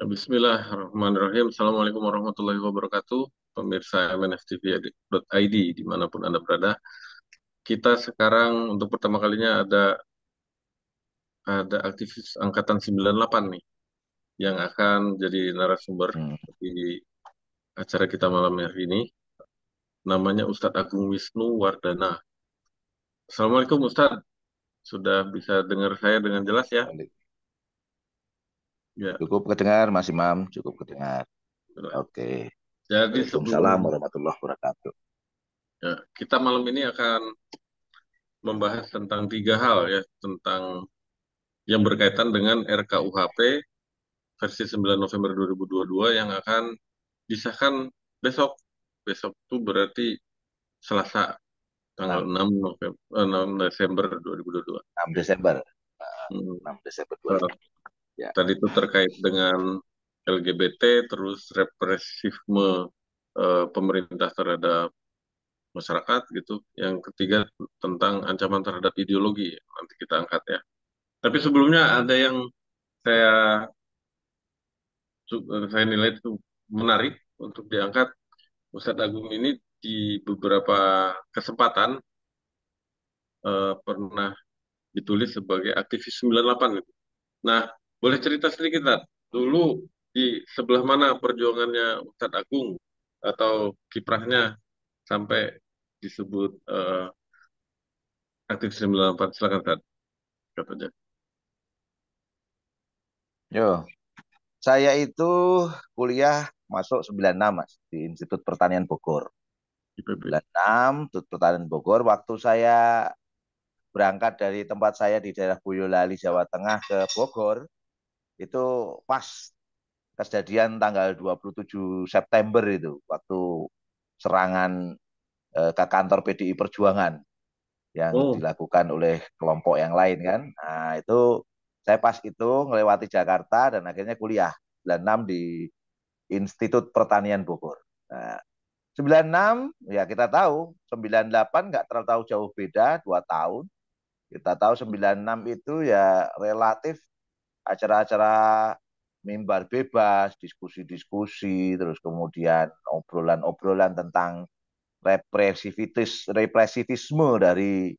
Bismillahirrahmanirrahim. Assalamualaikum warahmatullahi wabarakatuh. Pemirsa MNFTV.id dimanapun Anda berada. Kita sekarang untuk pertama kalinya ada aktivis Angkatan 98 nih yang akan jadi narasumber Hmm. di acara kita malam hari ini. Namanya Ustadz Agung Wisnu Wardana. Assalamualaikum Ustadz. Sudah bisa dengar saya dengan jelas ya? Ya. Cukup kedengar, Mas Imam, cukup kedengar. Oke. Jadi Waalaikumsalam sebelum warahmatullahi wabarakatuh. ya, kita malam ini akan membahas tentang tiga hal ya, tentang yang berkaitan dengan RKUHP versi 9 November 2022 yang akan disahkan besok. Besok itu berarti Selasa tanggal 6, 6 November, 6 Desember 2022. 6 Desember. Hmm. 6 Desember Eh, 2000. Ya. Tadi itu terkait dengan LGBT, terus represifme pemerintah terhadap masyarakat gitu. Yang ketiga tentang ancaman terhadap ideologi. Nanti kita angkat ya. Tapi sebelumnya ada yang saya saya nilai itu menarik untuk diangkat. Ustadz Agung ini di beberapa kesempatan pernah ditulis sebagai aktivis 98 gitu. Nah, boleh cerita sedikit, Tad? Dulu di sebelah mana perjuangannya Ustadz Agung atau kiprahnya sampai disebut aktivis 98? Silakan, Tad. Katanya. Yo, saya itu kuliah masuk 96, Mas, di Institut Pertanian Bogor. IPB. 96, Institut Pertanian Bogor. Waktu saya berangkat dari tempat saya di daerah Boyolali, Jawa Tengah ke Bogor, itu pas kejadian tanggal 27 September itu, waktu serangan ke kantor PDI Perjuangan yang Oh, dilakukan oleh kelompok yang lain kan. Nah, itu saya pas itu melewati Jakarta dan akhirnya kuliah 96 di Institut Pertanian Bogor. Nah, 96 ya kita tahu 98 nggak terlalu jauh beda 2 tahun. Kita tahu 96 itu ya relatif acara-acara mimbar bebas, diskusi-diskusi, terus kemudian obrolan-obrolan tentang represivisme dari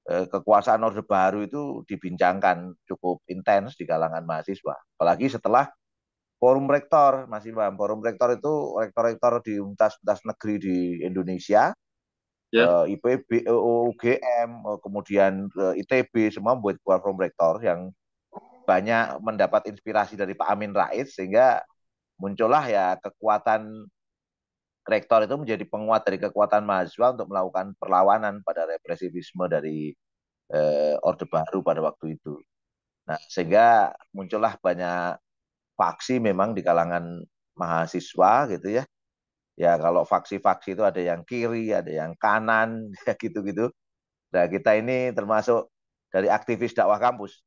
kekuasaan Orde Baru itu dibincangkan cukup intens di kalangan mahasiswa. Apalagi setelah Forum Rektor, Mas Imam. Forum Rektor itu rektor-rektor di universitas negeri di Indonesia, ya. IPB, UGM, kemudian ITB, semua membuat Forum Rektor yang banyak mendapat inspirasi dari Pak Amin Rais, sehingga muncullah ya kekuatan rektor itu menjadi penguat dari kekuatan mahasiswa untuk melakukan perlawanan pada represivisme dari Orde Baru pada waktu itu. Nah, sehingga muncullah banyak faksi memang di kalangan mahasiswa gitu ya. Ya kalau faksi-faksi itu ada yang kiri, ada yang kanan, ya gitu-gitu. Nah kita ini termasuk dari aktivis dakwah kampus.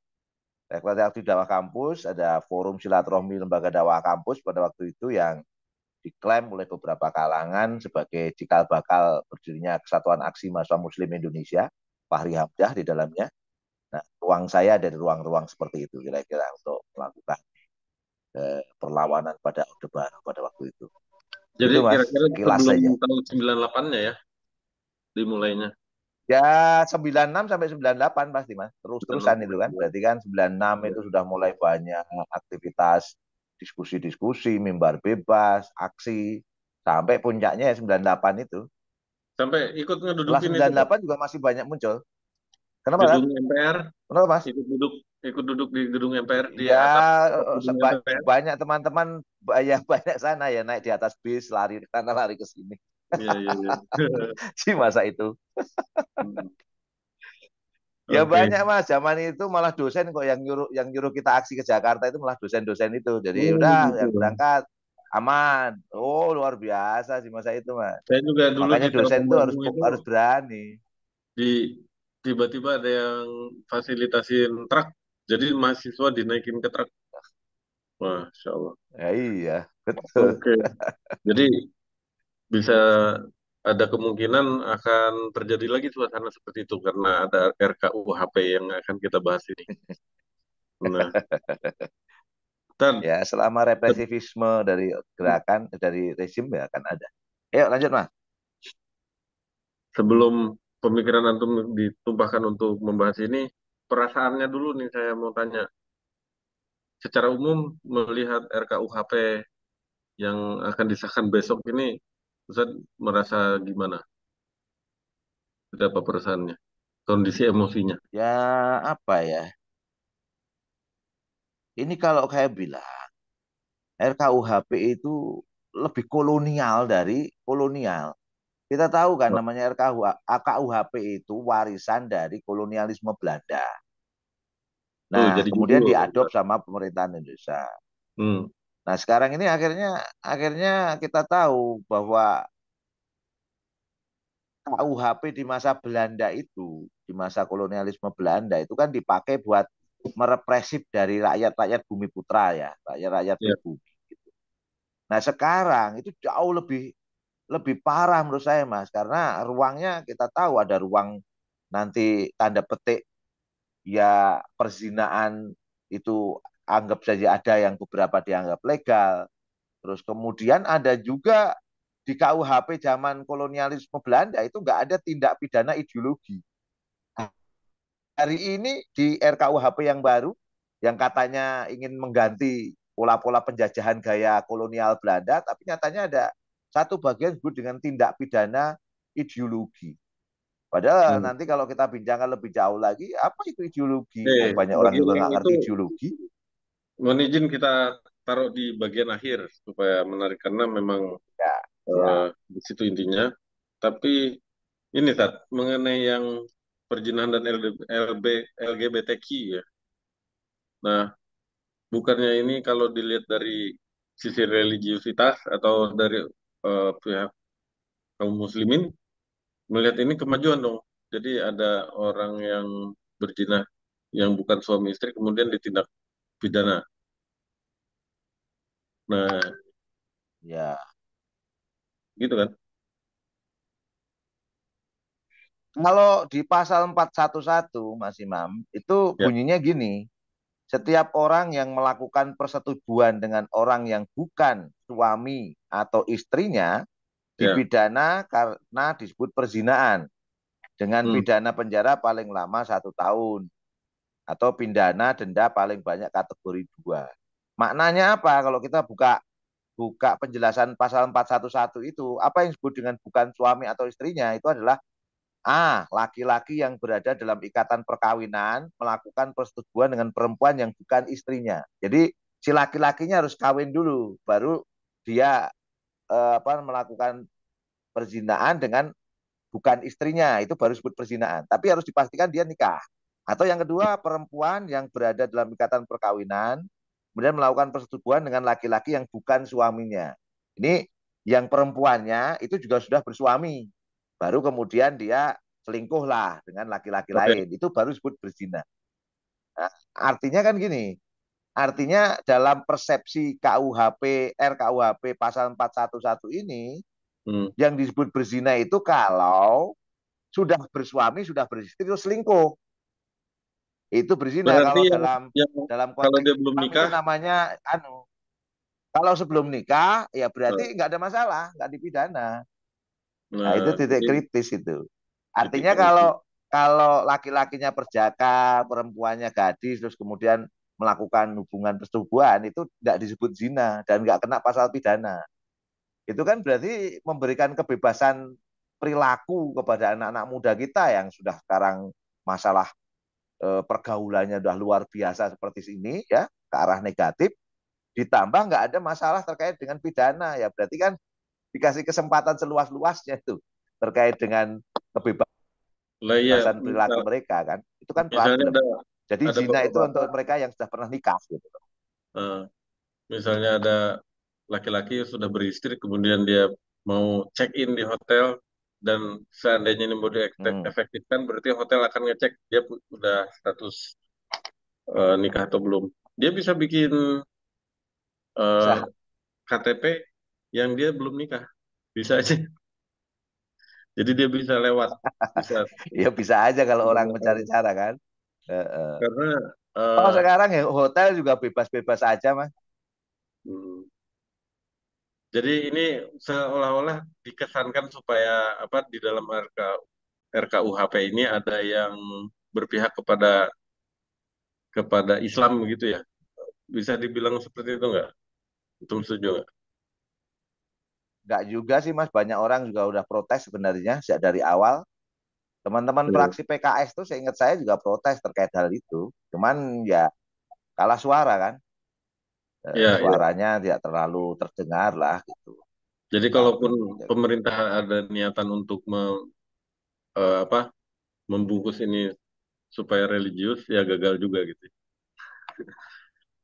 Rektor aktif dakwah kampus, ada forum silaturahmi lembaga dakwah kampus pada waktu itu yang diklaim oleh beberapa kalangan sebagai cikal bakal berdirinya Kesatuan Aksi Mahasiswa Muslim Indonesia, Fahri Hamzah di dalamnya. Nah, ruang saya ada di ruang-ruang seperti itu kira-kira untuk melakukan perlawanan pada Orde Baru pada waktu itu. Jadi Itu Mas, kira-kira sekilas sebelum saja. tahun 98-nya ya dimulainya. Ya 96 sampai 98 pasti Mas. Terus-terusan itu kan. Berarti kan 96 Ya. itu sudah mulai banyak aktivitas diskusi-diskusi, mimbar bebas, aksi. Sampai puncaknya ya 98 itu. Sampai ikut Setelah ngedudukin itu, Tad. 98 juga masih banyak muncul. Kenapa kan? Gedung MPR, Kenapa Mas? ikut duduk di gedung MPR di Ya atap gedung MPR. banyak teman-teman ya banyak sana ya naik di atas bis lari ke sana lari ke sini. Iya, iya, iya. Di masa itu. Hmm. Ya Oke. banyak Mas, zaman itu malah dosen kok yang nyuruh kita aksi ke Jakarta itu malah dosen-dosen itu. Jadi Oh, udah gitu. yang berangkat aman. Oh, luar biasa sih masa itu, Mas. Saya juga dulu Makanya di dosen itu harus Terapunganmu itu harus berani. di tiba-tiba ada yang fasilitasin truk, jadi mahasiswa dinaikin ke truk. Masya Allah. Ya iya, betul. Oke. Jadi bisa ada kemungkinan akan terjadi lagi suasana seperti itu karena ada RKUHP yang akan kita bahas ini. Nah, Dan Ya, selama se- represivisme dari gerakan dari rezim ya akan ada. Ayo lanjut Mas. sebelum pemikiran antum ditumpahkan untuk membahas ini, perasaannya dulu nih saya mau tanya. Secara umum melihat RKUHP yang akan disahkan besok ini, Ustaz merasa gimana? Apa perasaannya? Kondisi emosinya? Ya apa ya? Ini kalau kayak bilang RKUHP itu lebih kolonial dari kolonial. Kita tahu kan namanya RKUHP itu warisan dari kolonialisme Belanda. Oh, Nah, jadi kemudian judul. diadop sama pemerintahan Indonesia. Hmm, Nah, sekarang ini akhirnya akhirnya kita tahu bahwa KUHP di masa Belanda itu, di masa kolonialisme Belanda itu kan dipakai buat merepresif dari rakyat-rakyat bumi putra ya, rakyat-rakyat ya, pribumi. Nah, sekarang itu jauh lebih lebih parah menurut saya Mas, karena ruangnya kita tahu ada ruang nanti tanda petik ya perzinaan itu anggap saja ada yang beberapa dianggap legal. Terus kemudian ada juga di KUHP zaman kolonialisme Belanda itu nggak ada tindak pidana ideologi. Hari ini di RKUHP yang baru yang katanya ingin mengganti pola-pola penjajahan gaya kolonial Belanda, tapi nyatanya ada satu bagian disebut dengan tindak pidana ideologi. Padahal hmm. nanti kalau kita bincangkan lebih jauh lagi, apa itu ideologi? Wong banyak orang juga Begini nggak itu ngerti ideologi. mohon izin kita taruh di bagian akhir supaya menarik karena memang Ya, eh, siap. di situ intinya. Tapi ini Tat, mengenai yang perjinahan dan LGBTQ ya. Nah, bukannya ini kalau dilihat dari sisi religiusitas atau dari pihak kaum muslimin melihat ini kemajuan dong. Jadi ada orang yang berzina yang bukan suami istri kemudian ditindak pidana. Nah, Ya. gitu kan? Kalau di pasal 411 Mas Imam, itu Ya, bunyinya gini, setiap orang yang melakukan persetubuhan dengan orang yang bukan suami atau istrinya ya. dipidana karena disebut perzinaan dengan Hmm, pidana penjara paling lama 1 tahun atau pidana denda paling banyak kategori 2. Maknanya apa? Kalau kita buka buka penjelasan pasal 411 itu, apa yang disebut dengan bukan suami atau istrinya itu adalah laki-laki yang berada dalam ikatan perkawinan melakukan persetubuhan dengan perempuan yang bukan istrinya. Jadi si laki-lakinya harus kawin dulu, baru dia melakukan perzinaan dengan bukan istrinya, itu baru disebut perzinaan. Tapi harus dipastikan dia nikah. Atau yang kedua, perempuan yang berada dalam ikatan perkawinan, kemudian melakukan persetubuhan dengan laki-laki yang bukan suaminya. Ini yang perempuannya itu juga sudah bersuami. Baru kemudian dia selingkuh lah dengan laki-laki oke. lain. Itu baru disebut berzina. Nah, artinya kan gini, artinya dalam persepsi KUHP, RKUHP pasal 411 ini, Hmm. yang disebut berzina itu kalau sudah bersuami, sudah beristri, terus selingkuh. Itu berzina Berarti kalau dalam yang dalam kalau konteks dia belum Islam itu nikah, namanya kalau sebelum nikah ya eh, berarti nggak ada masalah, nggak dipidana. Nah, itu nah titik jadi kritis itu. titik Artinya kalau kritis. kalau laki-lakinya perjaka, perempuannya gadis, terus kemudian melakukan hubungan persetubuhan itu tidak disebut zina dan nggak kena pasal pidana. Itu kan berarti memberikan kebebasan perilaku kepada anak-anak muda kita yang sudah sekarang masalah pergaulannya sudah luar biasa seperti ini ya ke arah negatif, ditambah nggak ada masalah terkait dengan pidana ya berarti kan dikasih kesempatan seluas-luasnya itu terkait dengan Lah iya, kebebasan perilaku mereka kan itu kan misalnya problem. Jadi ada zina itu untuk bapak-bapak, mereka yang sudah pernah nikah gitu. eh, misalnya ada laki-laki yang sudah beristri, kemudian dia mau check in di hotel dan seandainya ini mau Hmm. diefektifkan, berarti hotel akan ngecek dia udah status nikah atau belum. Dia bisa bikin eh, Bisa. KTP yang dia belum nikah, bisa aja. Jadi dia bisa lewat, bisa Ya bisa aja kalau orang mencari lewat. cara kan. Karena Oh eh, sekarang ya hotel juga bebas-bebas aja mas. Hmm. Jadi ini seolah-olah dikesankan supaya apa di dalam RKUHP ini ada yang berpihak kepada kepada Islam begitu ya. Bisa dibilang seperti itu nggak? Betul setuju nggak? Nggak juga sih Mas, banyak orang juga udah protes sebenarnya sejak dari awal. Teman-teman Iya, fraksi PKS tuh seingat saya juga protes terkait hal itu. Cuman ya kalah suara kan. iya, iya. Suaranya tidak terlalu terdengar lah gitu. Jadi Tapi kalaupun pemerintah ada niatan untuk apa membungkus ini supaya religius, ya gagal juga gitu.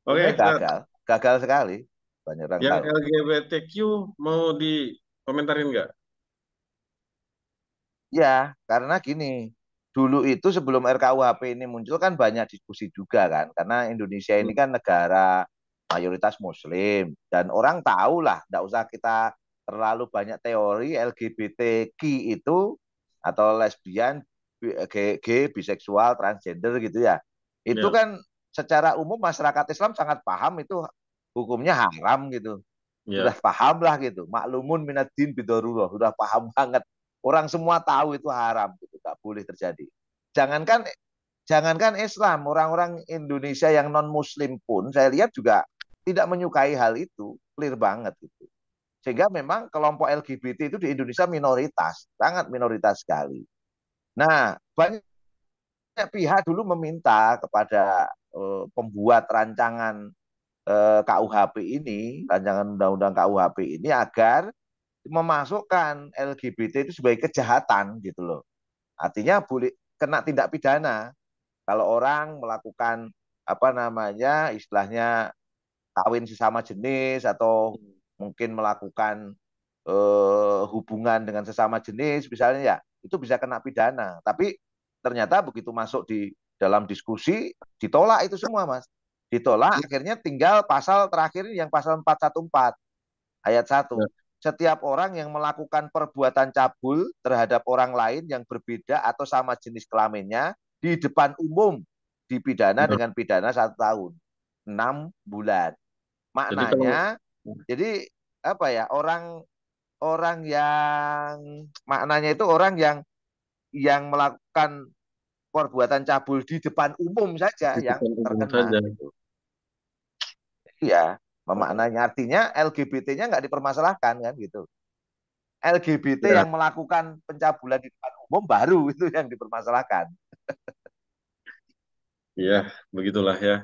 Oke, sebenarnya Ustaz. gagal sekali. Banyak orang Yang tahu. LGBTQ mau dikomentarin nggak? Ya, karena gini, dulu itu sebelum RKUHP ini muncul kan banyak diskusi juga kan, karena Indonesia ini Hmm. kan negara mayoritas Muslim dan orang tahu lah, tidak usah kita terlalu banyak teori LGBTQ itu atau lesbian, gay, biseksual, transgender gitu ya. Itu Ya, kan secara umum masyarakat Islam sangat paham itu hukumnya haram gitu. Sudah ya, paham lah gitu. Maklumun minad din bidorullah. Sudah paham banget. Orang semua tahu itu haram gitu, nggak boleh terjadi. Jangankan jangankan Islam, orang-orang Indonesia yang non Muslim pun saya lihat juga tidak menyukai hal itu, clear banget gitu. Sehingga memang kelompok LGBT itu di Indonesia minoritas, sangat minoritas sekali. Nah, banyak pihak dulu meminta kepada pembuat rancangan KUHP ini, rancangan undang-undang KUHP ini agar memasukkan LGBT itu sebagai kejahatan gitu loh. Artinya boleh kena tindak pidana kalau orang melakukan apa namanya istilahnya kawin sesama jenis atau mungkin melakukan hubungan dengan sesama jenis misalnya ya itu bisa kena pidana. Tapi ternyata begitu masuk di dalam diskusi ditolak itu semua Mas. Ditolak akhirnya tinggal pasal terakhir yang pasal 414 ayat ya, 1. Setiap orang yang melakukan perbuatan cabul terhadap orang lain yang berbeda atau sama jenis kelaminnya di depan umum dipidana ya. dengan pidana 1 tahun 6 bulan. Jadi kalau Maknanya, jadi apa ya orang orang yang maknanya itu orang yang melakukan perbuatan cabul di depan umum saja yang titipan umum terkena saja. gitu. Iya, Oh, memaknanya artinya LGBT-nya nggak dipermasalahkan kan gitu. LGBT ya, yang melakukan pencabulan di depan umum baru itu yang dipermasalahkan. ya, begitulah ya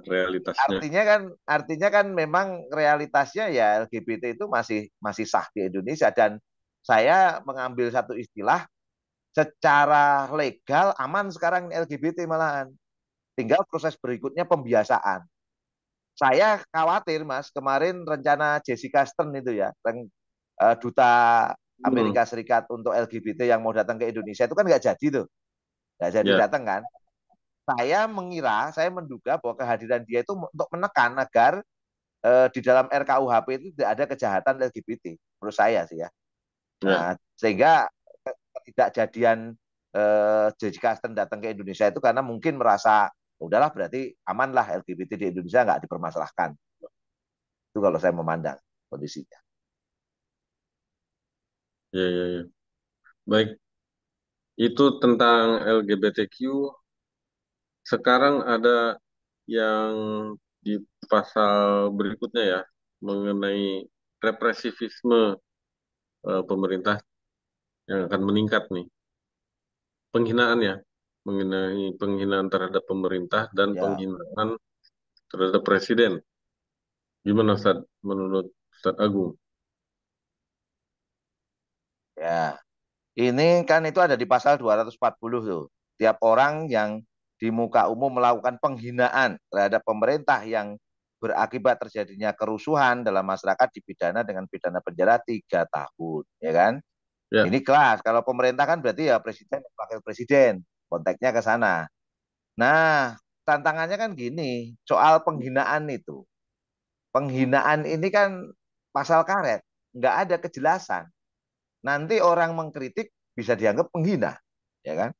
realitasnya. Artinya kan memang realitasnya ya LGBT itu masih masih sah di Indonesia dan saya mengambil satu istilah secara legal aman sekarang LGBT malahan. Tinggal proses berikutnya pembiasaan. Saya khawatir Mas, kemarin rencana Jessica Stern itu ya, duta Hmm, Amerika Serikat untuk LGBT yang mau datang ke Indonesia itu kan nggak jadi tuh, nggak jadi ya, datang kan. Saya menduga bahwa kehadiran dia itu untuk menekan agar di dalam RKUHP itu tidak ada kejahatan LGBT, menurut saya sih ya. ya, Nah, sehingga ketidakjadian Jessica Chastain datang ke Indonesia itu karena mungkin merasa udahlah berarti aman lah LGBT di Indonesia nggak dipermasalahkan. Itu kalau saya memandang kondisinya. ya, ya, ya. Baik, itu tentang LGBTQ. Sekarang ada yang di pasal berikutnya ya mengenai represivisme pemerintah yang akan meningkat nih. Penghinaan ya, mengenai penghinaan terhadap pemerintah dan Ya, penghinaan terhadap presiden. Gimana Ustaz menurut Ustaz Agung? ya. Ini kan itu ada di pasal 240 tuh. Tiap orang yang di muka umum melakukan penghinaan terhadap pemerintah yang berakibat terjadinya kerusuhan dalam masyarakat dipidana dengan pidana penjara 3 tahun, ya kan? Ya, Ini kelas. Kalau pemerintah kan berarti ya presiden dan wakil presiden. Konteksnya ke sana. Nah, tantangannya kan gini, soal penghinaan itu. Penghinaan ini kan pasal karet, nggak ada kejelasan. Nanti orang mengkritik bisa dianggap penghina, ya kan?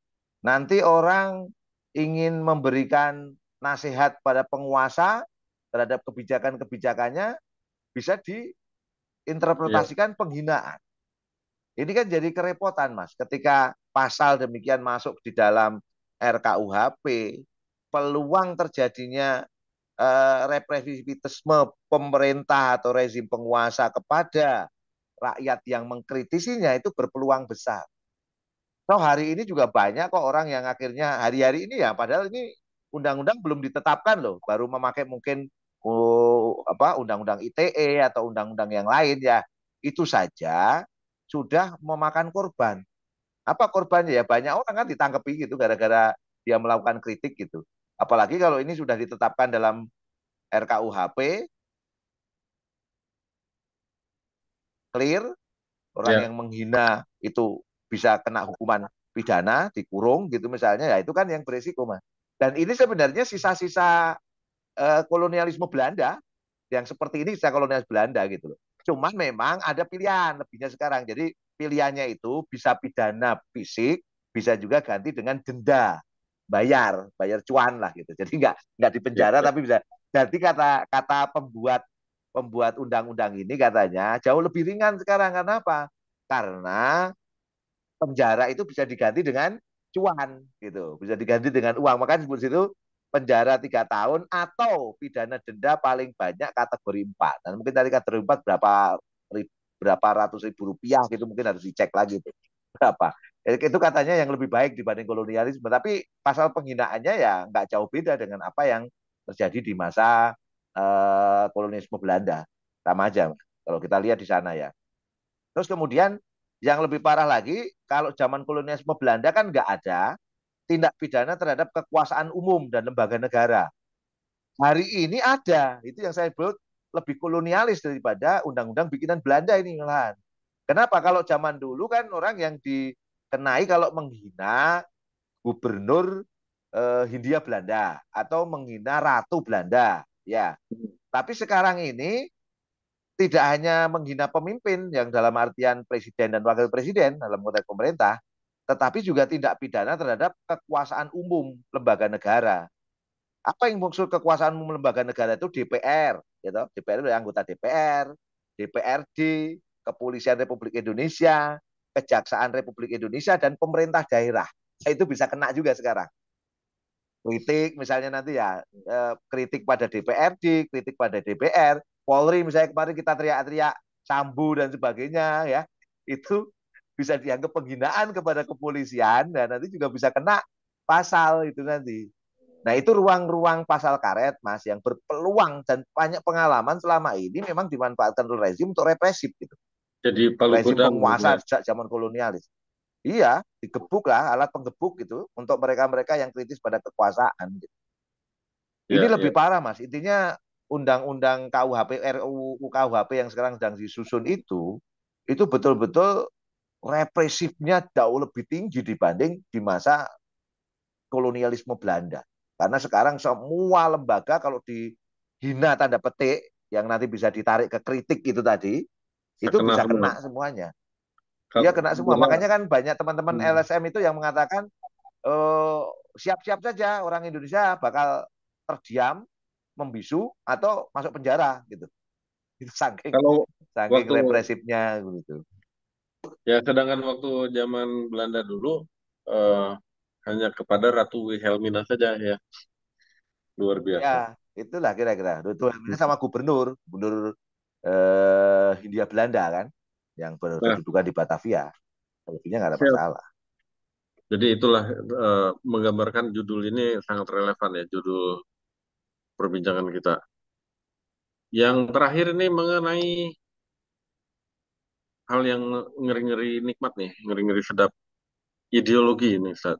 Nanti orang ingin memberikan nasihat pada penguasa terhadap kebijakan-kebijakannya bisa Iya, diinterpretasikan penghinaan. Ini kan jadi kerepotan, Mas. Ketika pasal demikian masuk di dalam RKUHP, peluang terjadinya represivitisme pemerintah atau rezim penguasa kepada rakyat yang mengkritisinya itu berpeluang besar. So hari ini juga banyak kok orang yang akhirnya hari-hari ini ya, padahal ini undang-undang belum ditetapkan loh, baru memakai mungkin undang-undang ITE atau undang-undang yang lain ya, itu saja sudah memakan korban. Apa korbannya ya? Banyak orang kan ditangkepi gitu gara-gara dia melakukan kritik gitu. Apalagi kalau ini sudah ditetapkan dalam RKUHP, clear, orang ya, yang menghina itu bisa kena hukuman pidana, dikurung gitu misalnya, ya itu kan yang beresiko, Mas. Dan ini sebenarnya sisa-sisa kolonialisme Belanda, yang seperti ini sisa kolonialisme Belanda gitu loh. Cuman memang ada pilihan lebihnya sekarang. Jadi pilihannya itu bisa pidana fisik, bisa juga ganti dengan denda, bayar cuan lah gitu. Jadi nggak ya, dipenjara ya. tapi bisa. Jadi kata kata pembuat pembuat undang-undang ini katanya jauh lebih ringan sekarang. Karena apa? Karena penjara itu bisa diganti dengan cuan gitu, bisa diganti dengan uang. Makanya disebut situ penjara 3 tahun atau pidana denda paling banyak kategori 4. Dan mungkin dari kategori 4 berapa ratus ribu rupiah gitu, mungkin harus dicek lagi itu berapa. Itu katanya yang lebih baik dibanding kolonialisme. Tapi pasal penghinaannya ya nggak jauh beda dengan apa yang terjadi di masa kolonialisme Belanda. Sama aja kalau kita lihat di sana ya. Terus kemudian yang lebih parah lagi, kalau zaman kolonialisme Belanda kan nggak ada tindak pidana terhadap kekuasaan umum dan lembaga negara. Hari ini ada, itu yang saya sebut lebih kolonialis daripada undang-undang bikinan Belanda ini malahan. Kenapa? Kalau zaman dulu kan orang yang dikenai kalau menghina gubernur Hindia Belanda atau menghina ratu Belanda, ya. Tapi sekarang ini tidak hanya menghina pemimpin yang dalam artian presiden dan wakil presiden dalam konteks pemerintah, tetapi juga tindak pidana terhadap kekuasaan umum lembaga negara. Apa yang maksud kekuasaan umum lembaga negara itu? DPR, gitu. DPR itu anggota DPR, DPRD, Kepolisian Republik Indonesia, Kejaksaan Republik Indonesia, dan pemerintah daerah. Itu bisa kena juga sekarang. Kritik misalnya nanti ya kritik pada DPRD, kritik pada DPR, Polri misalnya kemarin kita teriak-teriak Sambu dan sebagainya ya, itu bisa dianggap penghinaan kepada kepolisian dan nanti juga bisa kena pasal itu nanti. Nah itu ruang-ruang pasal karet Mas yang berpeluang dan banyak pengalaman selama ini memang dimanfaatkan oleh rezim untuk represif gitu. Jadi palu Rezim gudang gitu penguasa ya. sejak zaman kolonialis. Iya, digebuk lah alat penggebuk gitu untuk mereka-mereka yang kritis pada kekuasaan gitu. Ini Ya, ya. lebih parah, Mas. Intinya undang-undang KUHP, RUU KUHP yang sekarang sedang disusun itu betul-betul represifnya jauh lebih tinggi dibanding di masa kolonialisme Belanda. Karena sekarang semua lembaga kalau dihina tanda petik, yang nanti bisa ditarik ke kritik itu tadi, itu Terkena bisa semua. kena semuanya. Iya Kalau kena semua. gua, Makanya kan banyak teman-teman hmm, LSM itu yang mengatakan eh, siap-siap saja orang Indonesia bakal terdiam, membisu atau masuk penjara gitu. Itu saking kalau saking waktu represifnya gitu. ya sedangkan waktu zaman Belanda dulu eh, hanya kepada Ratu Wilhelmina saja ya, luar biasa. Ya, itulah kira-kira. Itu sama gubernur Hindia Belanda kan yang Nah, berkedudukan di Batavia. Selebihnya nggak ada ya, masalah. jadi itulah menggambarkan judul ini sangat relevan ya, judul perbincangan kita. Yang terakhir ini mengenai hal yang ngeri-ngeri nikmat nih, ngeri-ngeri sedap, ideologi ini, Ustaz.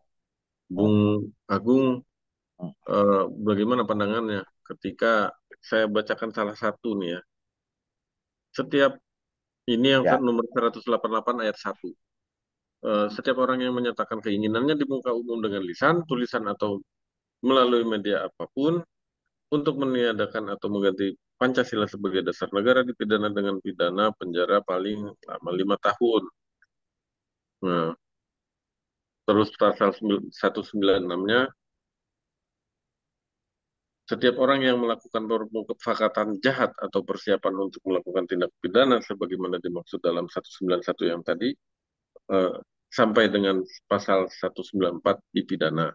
Bung Agung, bagaimana pandangannya ketika saya bacakan salah satu nih ya. Setiap ini yang Ya, nomor 188 ayat 1. Setiap orang yang menyatakan keinginannya di muka umum dengan lisan, tulisan atau melalui media apapun untuk meniadakan atau mengganti Pancasila sebagai dasar negara dipidana dengan pidana penjara paling lama 5 tahun. Nah, terus pasal 196-nya Setiap orang yang melakukan permufakatan jahat atau persiapan untuk melakukan tindak pidana sebagaimana dimaksud dalam 191 yang tadi eh, sampai dengan pasal 194 dipidana.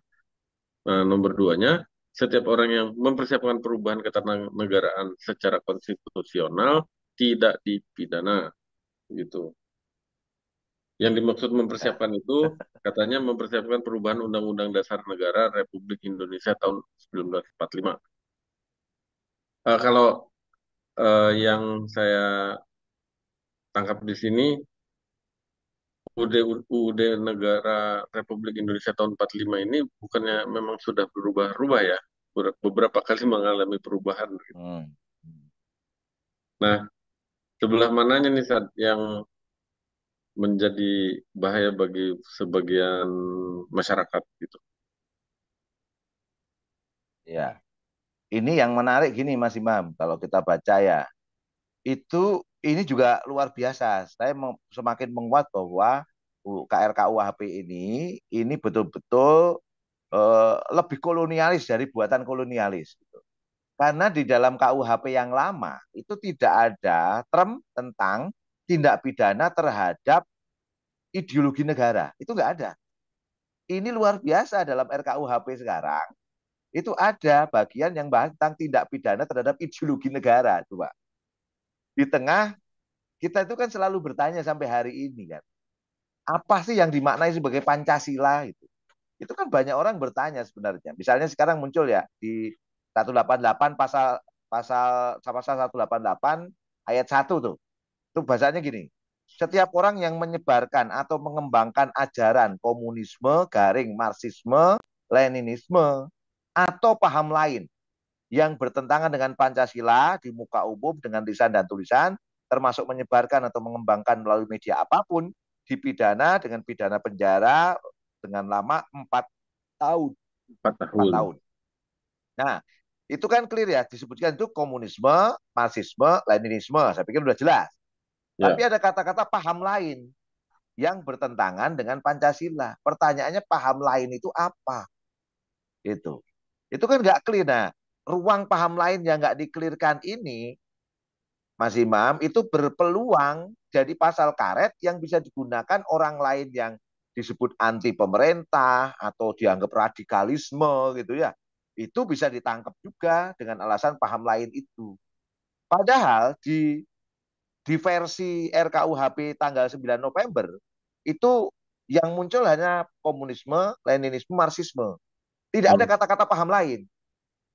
Nah, nomor duanya, setiap orang yang mempersiapkan perubahan ketatanegaraan secara konstitusional tidak dipidana, gitu. Yang dimaksud Ya. mempersiapkan itu katanya mempersiapkan perubahan Undang-Undang Dasar Negara Republik Indonesia tahun 1945. Kalau yang saya tangkap di sini UUD Negara Republik Indonesia tahun 45 ini bukannya memang sudah berubah-ubah ya, beberapa kali mengalami perubahan. Hmm. Nah, sebelah mananya nih Sad, yang menjadi bahaya bagi sebagian masyarakat gitu. Ya, ini yang menarik gini Mas Imam, kalau kita baca ya, itu ini juga luar biasa. Saya semakin menguat bahwa KRKUHP ini betul-betul lebih kolonialis dari buatan kolonialis. Karena di dalam KUHP yang lama itu tidak ada term tentang tindak pidana terhadap ideologi negara. Itu nggak ada. Ini luar biasa dalam RKUHP sekarang. Itu ada bagian yang bahas tentang tindak pidana terhadap ideologi negara. Coba. Di tengah kita itu kan selalu bertanya sampai hari ini kan. Apa sih yang dimaknai sebagai Pancasila itu? Itu kan banyak orang bertanya sebenarnya. Misalnya sekarang muncul ya di 188 pasal pasal pasal 188 ayat 1 tuh. Itu bahasanya gini. Setiap orang yang menyebarkan atau mengembangkan ajaran komunisme, garing marxisme, leninisme, atau paham lain yang bertentangan dengan Pancasila di muka umum dengan lisan dan tulisan, termasuk menyebarkan atau mengembangkan melalui media apapun, dipidana dengan pidana penjara dengan lama 4 tahun. 4 4 tahun. tahun. Nah, itu kan clear ya, disebutkan itu komunisme, marxisme, leninisme. Saya pikir sudah jelas. Tapi Ya, ada kata-kata paham lain yang bertentangan dengan Pancasila. Pertanyaannya paham lain itu apa? Itu. Itu kan nggak clear. Nah, ruang paham lain yang nggak dikelirkan ini, Mas Imam, itu berpeluang jadi pasal karet yang bisa digunakan orang lain yang disebut anti pemerintah atau dianggap radikalisme gitu ya. Itu bisa ditangkap juga dengan alasan paham lain itu. Padahal di versi RKUHP tanggal 9 November itu yang muncul hanya komunisme, leninisme, marxisme. Tidak ada hmm, kata-kata paham lain.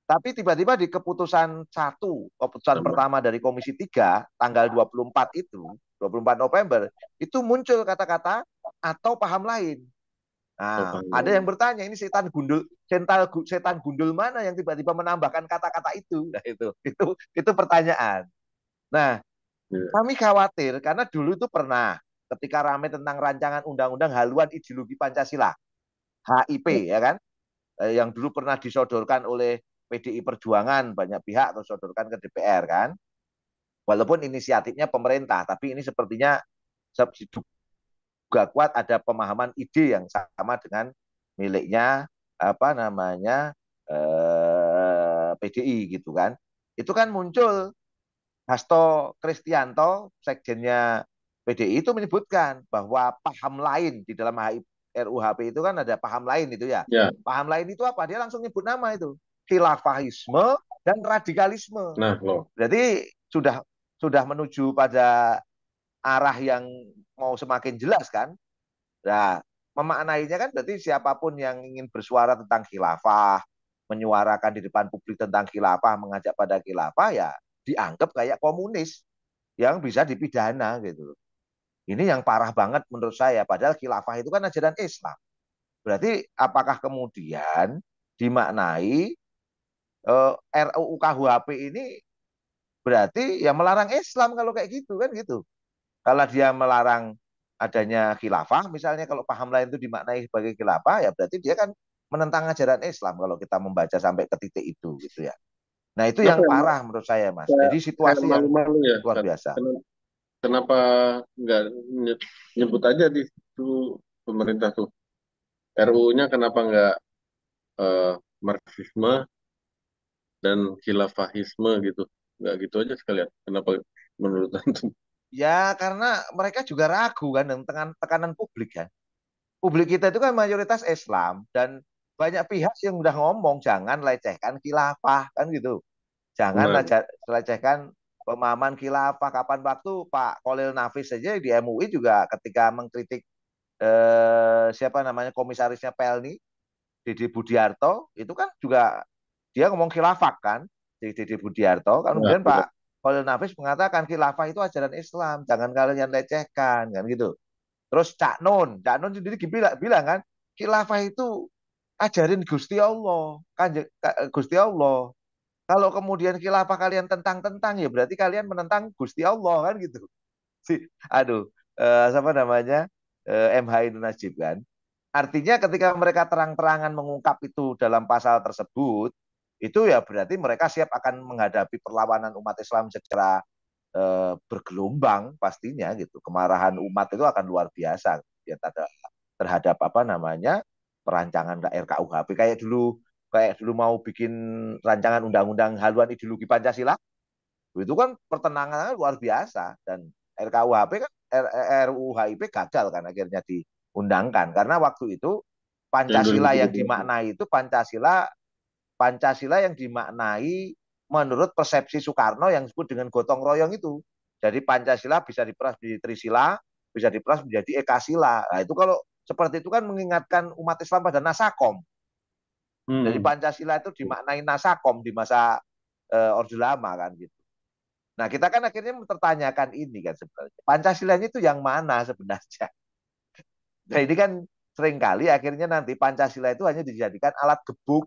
Tapi tiba-tiba di keputusan satu, keputusan tambah. pertama dari Komisi 3, tanggal 24 itu, 24 November, itu muncul kata-kata atau paham lain. Oh, Nah, paham ada yang lain. bertanya, ini setan gundul mana yang tiba-tiba menambahkan kata-kata itu? Nah, itu pertanyaan. Nah, Ya, kami khawatir karena dulu itu pernah ketika ramai tentang rancangan undang-undang haluan ideologi Pancasila, HIP ya, ya kan, yang dulu pernah disodorkan oleh PDI Perjuangan banyak pihak atau sodorkan ke DPR kan. Walaupun inisiatifnya pemerintah, tapi ini sepertinya juga kuat ada pemahaman ide yang sama dengan miliknya apa namanya PDI gitu kan. Itu kan muncul Hasto Kristianto, sekjennya PDI itu menyebutkan bahwa paham lain di dalam RUHP itu kan ada paham lain itu ya. ya. Paham lain itu apa? Dia langsung nyebut nama itu. Khilafahisme dan radikalisme. Nah, loh. Jadi sudah menuju pada arah yang mau semakin jelas kan. Nah, memaknainya kan berarti siapapun yang ingin bersuara tentang khilafah, menyuarakan di depan publik tentang khilafah, mengajak pada khilafah ya dianggap kayak komunis yang bisa dipidana gitu. Ini yang parah banget menurut saya. Padahal khilafah itu kan ajaran Islam. Berarti apakah kemudian dimaknai RUU KUHP ini berarti ya melarang Islam kalau kayak gitu kan gitu. Kalau dia melarang adanya khilafah, misalnya kalau paham lain itu dimaknai sebagai khilafah, ya berarti dia kan menentang ajaran Islam kalau kita membaca sampai ke titik itu gitu ya. Nah itu Kenapa yang ya, parah menurut saya Mas. saya, Jadi saya situasi yang malu-malu ya, luar Sat? biasa. Kenapa nggak nyebut aja di situ pemerintah tuh RUU-nya kenapa nggak eh, Marxisme dan khilafahisme gitu. Nggak gitu aja sekalian. Kenapa menurut antum? Ya karena mereka juga ragu kan dengan tekanan publik kan. Publik kita itu kan mayoritas Islam dan banyak pihak yang udah ngomong jangan lecehkan khilafah kan gitu. Jangan Nah, lecehkan pemahaman khilafah. Kapan waktu Pak Khalil Nafis saja di MUI juga ketika mengkritik siapa namanya komisarisnya Pelni, Didi Budiarto, itu kan juga dia ngomong khilafah kan, Didi Budiarto. Kan ya, kemudian ya. Pak Khalil Nafis mengatakan khilafah itu ajaran Islam, jangan kalian lecehkan kan gitu. Terus Cak Nun sendiri bilang kan, khilafah itu ajarin Gusti Allah, kan Gusti Allah. Kalau kemudian khilafah kalian tentang-tentang ya berarti kalian menentang Gusti Allah kan gitu. Si, aduh, apa namanya MH itu Najib kan. Artinya ketika mereka terang-terangan mengungkap itu dalam pasal tersebut, itu ya berarti mereka siap akan menghadapi perlawanan umat Islam secara bergelombang pastinya gitu. Kemarahan umat itu akan luar biasa ya terhadap apa namanya perancangan RKUHP kayak dulu mau bikin rancangan undang-undang haluan ideologi Pancasila itu kan pertentangannya luar biasa dan RKUHP kan RUHIP gagal kan akhirnya diundangkan karena waktu itu Yang Pancasila yang 2017. dimaknai itu Pancasila yang dimaknai menurut persepsi Soekarno yang disebut dengan gotong royong itu. Jadi Pancasila bisa diperas menjadi Trisila, bisa diperas menjadi Ekasila. Nah itu kalau seperti itu kan mengingatkan umat Islam pada Nasakom. Jadi Hmm. Pancasila itu dimaknai Nasakom di masa Orde Lama kan gitu. Nah kita kan akhirnya mempertanyakan ini kan sebenarnya. Pancasilanya itu yang mana sebenarnya? Nah ini kan seringkali akhirnya nanti Pancasila itu hanya dijadikan alat gebuk,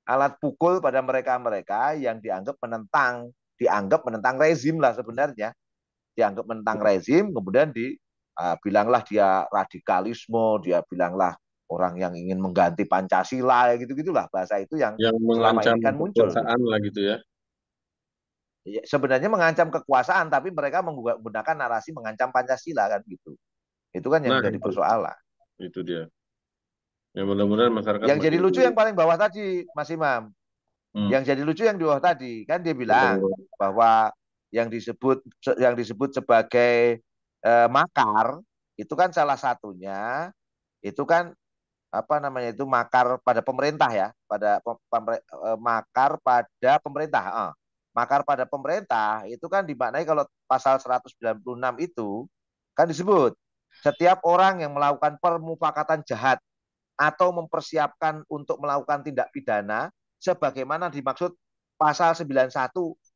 alat pukul pada mereka-mereka yang dianggap menentang rezim lah sebenarnya, dianggap menentang rezim, kemudian bilanglah dia radikalisme, dia bilanglah orang yang ingin mengganti Pancasila, ya gitu gitulah bahasa itu yang Yang selama mengancam ini kan muncul gitu. kekuasaan lah gitu ya. Ya, sebenarnya mengancam kekuasaan, tapi mereka menggunakan narasi mengancam Pancasila kan gitu. Itu kan yang Nah, menjadi persoalan. itu dia. Ya mudah-mudahan masyarakat Yang jadi makin lucu yang paling bawah tadi, Mas Imam. hmm, Yang jadi lucu yang di bawah tadi, kan dia bilang ketemu. bahwa yang disebut yang disebut sebagai makar itu kan salah satunya itu kan apa namanya itu makar pada pemerintah ya, makar pada pemerintah. Makar pada pemerintah itu kan dimaknai kalau pasal 196 itu kan disebut setiap orang yang melakukan permufakatan jahat atau mempersiapkan untuk melakukan tindak pidana sebagaimana dimaksud pasal 91,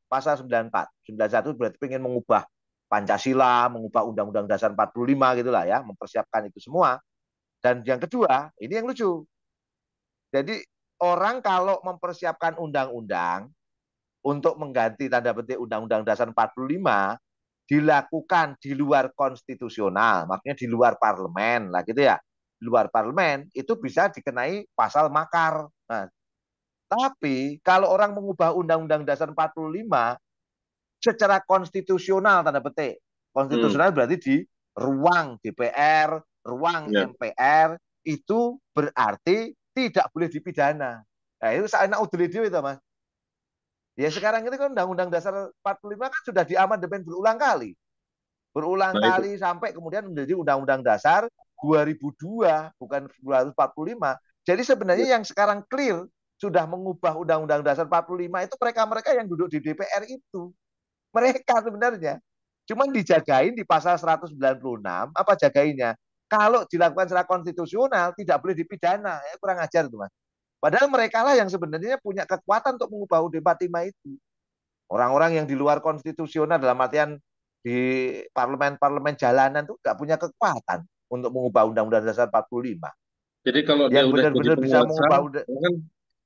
pasal 94. 91 berarti ingin mengubah Pancasila, mengubah Undang-Undang Dasar 45 gitulah ya, mempersiapkan itu semua. Dan yang kedua, ini yang lucu. Jadi orang kalau mempersiapkan undang-undang untuk mengganti tanda petik Undang-Undang Dasar 45 dilakukan di luar konstitusional, maksudnya di luar parlemen lah gitu ya. Di luar parlemen itu bisa dikenai pasal makar. Nah, tapi kalau orang mengubah Undang-Undang Dasar 45 secara konstitusional tanda petik. Hmm, Konstitusional berarti di ruang DPR, ruang ya. MPR itu berarti tidak boleh dipidana. Nah, itu saya nak udeli itu Mas. Ya sekarang ini kan Undang-Undang Dasar 45 kan sudah diamandemen berulang kali. Berulang Nah itu. kali sampai kemudian menjadi Undang-Undang Dasar 2002 bukan 1945. Jadi sebenarnya Ya. yang sekarang clear sudah mengubah Undang-Undang Dasar 45 itu mereka-mereka yang duduk di DPR itu. Mereka sebenarnya. Cuman dijagain di pasal 196 apa jagainnya? Kalau dilakukan secara konstitusional tidak boleh dipidana. Ya, kurang ajar tuh Mas. Padahal mereka lah yang sebenarnya punya kekuatan untuk mengubah UUD 45 itu. Orang-orang yang di luar konstitusional dalam artian di parlemen-parlemen jalanan tuh nggak punya kekuatan untuk mengubah Undang-Undang Dasar 45. Jadi kalau dia Yang udah jadi benar-benar bisa penguasa, mengubah kan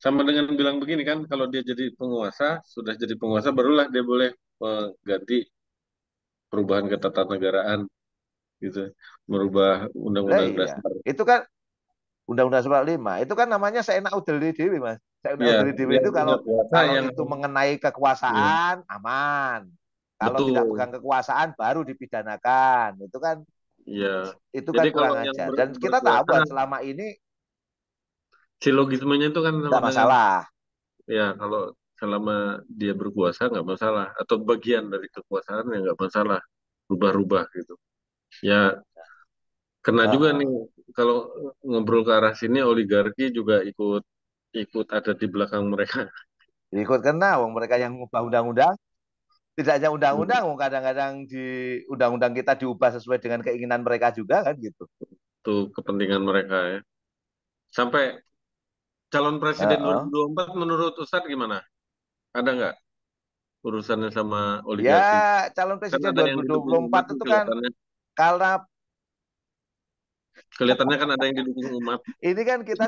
sama dengan bilang begini kan, kalau dia jadi penguasa, sudah jadi penguasa, barulah dia boleh mengganti perubahan ketatanegaraan gitu, merubah lah undang-undang iya. dasar. Itu kan Undang-Undang 45. Itu kan namanya seenak udeli dewi, Mas. Seenak Iya, udeli dewi yang itu punya kalau kuasa kalau yang itu mengenai ya, kekuasaan aman. Kalau tidak betul. pegang kekuasaan baru dipidanakan. Iya. Itu Jadi kan kalau kurang yang ajar. Dan kita tahu berkuasa, buat selama ini silogismenya itu kan tidak sama dengan masalah. ya kalau selama dia berkuasa nggak masalah, atau bagian dari kekuasaan yang nggak masalah, rubah-rubah gitu. Ya kena juga nih Heeh. kalau ngobrol ke arah sini, oligarki juga ikut ikut ada di belakang mereka. Ikut kena, wong mereka yang mengubah undang-undang, tidak hanya undang-undang, wong kadang-kadang di undang-undang kita diubah sesuai dengan keinginan mereka juga kan gitu. Itu kepentingan mereka ya. Sampai calon presiden Heeh. 2024 menurut Ustadz gimana? Ada nggak urusannya sama Ya, oligarki? calon Kan presiden ada yang didukung 2024 umat nih itu kan kelihatannya. karena Kelihatannya kan ada yang didukung umat. ini kan kita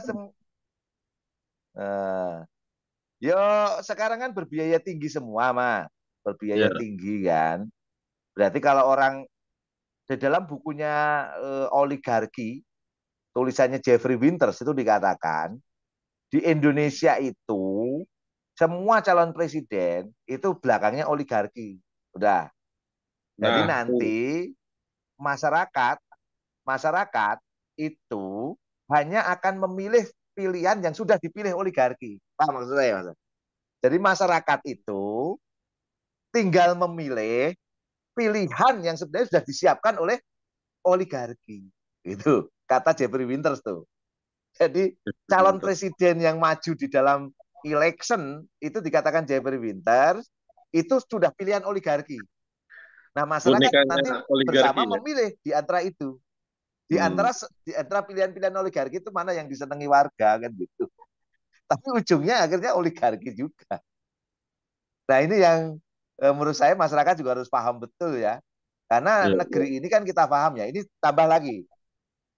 yo sekarang kan berbiaya tinggi semua, mah. Ya, Berbiaya tinggi kan. Berarti kalau orang di dalam bukunya oligarki, tulisannya Jeffrey Winters itu dikatakan di Indonesia itu semua calon presiden itu belakangnya oligarki. Udah. Jadi nah tuh. nanti masyarakat masyarakat itu hanya akan memilih pilihan yang sudah dipilih oligarki. Paham maksud saya, Mas? Jadi masyarakat itu tinggal memilih pilihan yang sebenarnya sudah disiapkan oleh oligarki. Itu kata Jeffrey Winters tuh. Jadi calon presiden yang maju di dalam election itu dikatakan Jeffrey Winters itu sudah pilihan oligarki. Nah, masyarakat Bonekanya nanti oligarki bersama ya. memilih di antara itu. Di Hmm. antara di antara pilihan-pilihan oligarki itu mana yang disenangi warga kan gitu. Tapi ujungnya akhirnya oligarki juga. Nah, ini yang menurut saya masyarakat juga harus paham betul ya. Karena Ya, ya, negeri ini kan kita paham ya. Ini tambah lagi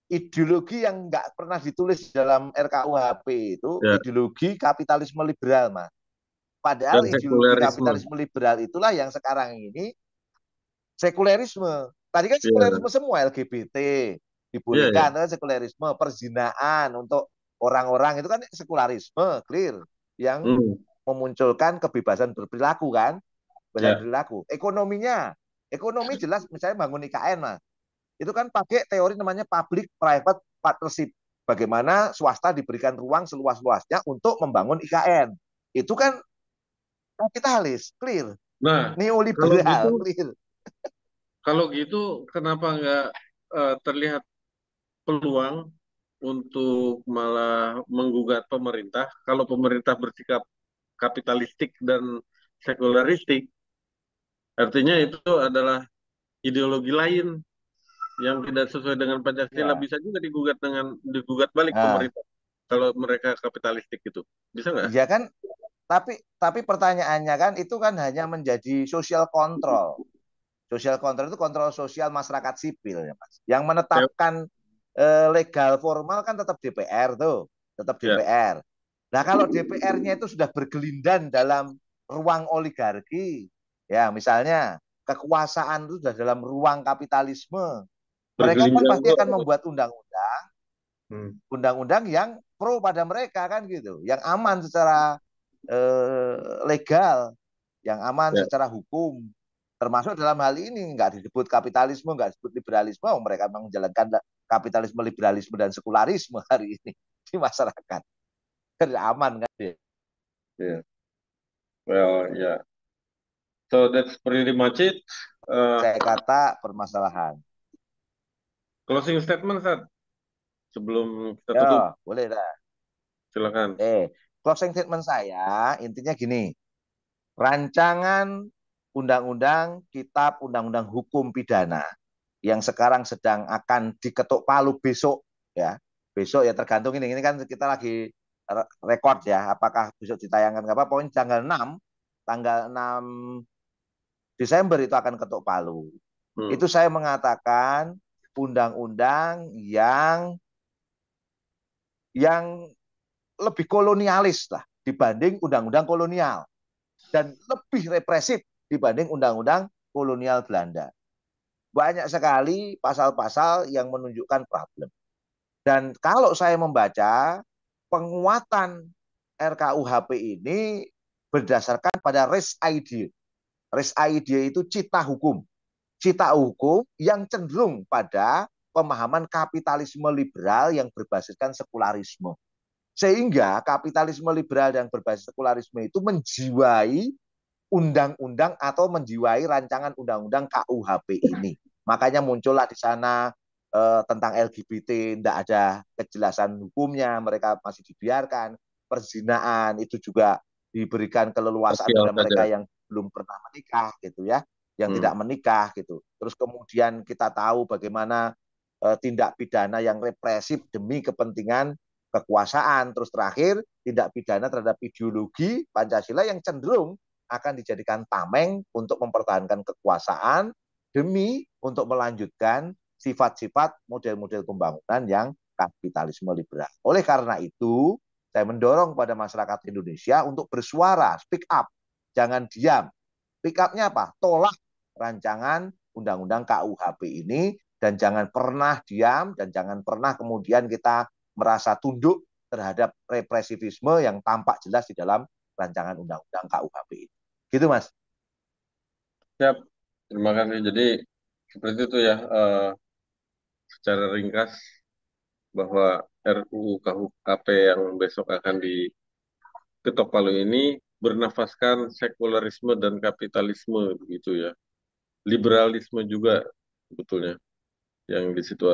ideologi yang nggak pernah ditulis dalam RKUHP itu ya. ideologi kapitalisme liberal, Mas. Dan Padahal ideologi sekulerisme. kapitalisme liberal itulah yang sekarang ini sekulerisme. Tadi kan Ya, sekulerisme semua, LGBT ya, ya. dibolehkan, sekulerisme, perzinaan untuk orang-orang itu kan sekularisme, clear, yang Hmm. memunculkan kebebasan berperilaku kan, kebebasan Ya. perilaku. Ekonominya, ekonomi jelas misalnya bangun IKN, Mas. Itu kan pakai teori namanya public private partnership. Bagaimana swasta diberikan ruang seluas-luasnya untuk membangun IKN. Itu kan kapitalis, clear. Nah, kalau gitu, Neoliberal, clear. kalau gitu, kenapa nggak terlihat peluang untuk malah menggugat pemerintah? Kalau pemerintah bersikap kapitalistik dan sekularistik, artinya itu adalah ideologi lain yang tidak sesuai dengan Pancasila, Ya. bisa juga digugat balik Nah, pemerintah kalau mereka kapitalistik gitu. Bisa nggak? iya kan, tapi pertanyaannya kan itu kan hanya menjadi social control. Social control itu kontrol sosial masyarakat sipil ya, Mas. Yang Ya, menetapkan legal formal kan tetap DPR tuh, tetap ya. DPR. Nah, kalau DPR-nya itu sudah bergelindan dalam ruang oligarki, ya misalnya kekuasaan itu sudah dalam ruang kapitalisme, mereka kan Bergelinjang pasti itu akan apa? membuat undang-undang Hmm. undang-undang yang pro pada mereka kan gitu, yang aman secara legal, yang aman Ya. secara hukum. Termasuk dalam hal ini nggak disebut kapitalisme, nggak disebut liberalisme, mereka memang menjalankan kapitalisme, liberalisme dan sekularisme hari ini di masyarakat. Kan aman kan? Ya. Well, ya. So that's pretty much it. Uh, Saya kata permasalahan. Closing statement, Sat. Sebelum kita tutup, Ya, boleh dah. silakan. Closing statement saya intinya gini, rancangan undang-undang kitab undang-undang hukum pidana yang sekarang sedang akan diketuk palu besok ya. Besok ya tergantung ini kan kita lagi rekord ya, apakah besok ditayangkan apa, pokoknya tanggal 6 Desember itu akan ketuk palu. Hmm. Itu saya mengatakan undang-undang yang lebih kolonialis lah dibanding undang-undang kolonial dan lebih represif dibanding undang-undang kolonial Belanda. Banyak sekali pasal-pasal yang menunjukkan problem. Dan kalau saya membaca penguatan RKUHP ini berdasarkan pada res idea. Res idea itu cita hukum. Cita hukum yang cenderung pada pemahaman kapitalisme liberal yang berbasiskan sekularisme. Sehingga kapitalisme liberal dan berbasis sekularisme itu menjiwai undang-undang atau menjiwai rancangan undang-undang KUHP ini. Makanya muncullah di sana tentang LGBT, tidak ada kejelasan hukumnya, mereka masih dibiarkan. Perzinaan itu juga diberikan keleluasaan Sosial pada saja. mereka yang belum pernah menikah gitu ya, yang tidak Hmm. menikah gitu. Terus kemudian kita tahu bagaimana tindak pidana yang represif demi kepentingan kekuasaan. Terus terakhir, tindak pidana terhadap ideologi Pancasila yang cenderung akan dijadikan tameng untuk mempertahankan kekuasaan demi untuk melanjutkan sifat-sifat model-model pembangunan yang kapitalisme liberal. Oleh karena itu, saya mendorong pada masyarakat Indonesia untuk bersuara, speak up, jangan diam. Speak up-nya apa? Tolak rancangan undang-undang KUHP ini dan jangan pernah diam dan jangan pernah kemudian kita merasa tunduk terhadap represivisme yang tampak jelas di dalam rancangan undang-undang KUHP ini. Gitu Mas. Siap. Terima kasih. Jadi seperti itu ya, secara ringkas bahwa RUU KUHP yang besok akan diketok palu ini bernafaskan sekularisme dan kapitalisme begitu ya. Liberalisme juga sebetulnya yang di situ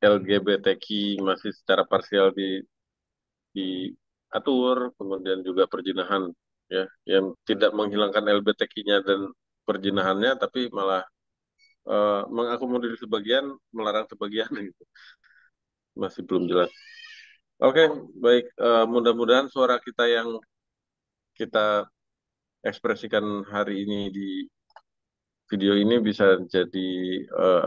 LGBTQ masih secara parsial diatur, kemudian juga perjinahan ya, yang tidak menghilangkan LGBTQ-nya dan perjinahannya, tapi malah mengakomodir sebagian, melarang sebagian gitu. Masih belum jelas. Oke, baik. Mudah-mudahan suara kita yang kita ekspresikan hari ini di video ini bisa jadi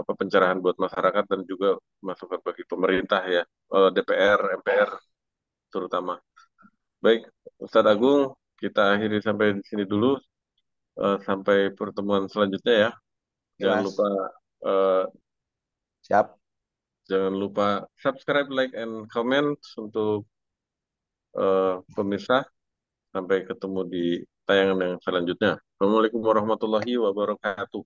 apa pencerahan buat masyarakat dan juga masukan bagi pemerintah ya, DPR, MPR terutama. Baik, Ustadz Agung, kita akhiri sampai di sini dulu. Sampai pertemuan selanjutnya ya. Oke, Jangan lupa Mas. eh, Siap. jangan lupa subscribe, like, and comment untuk pemirsa. Sampai ketemu di tayangan yang selanjutnya. Assalamualaikum warahmatullahi wabarakatuh.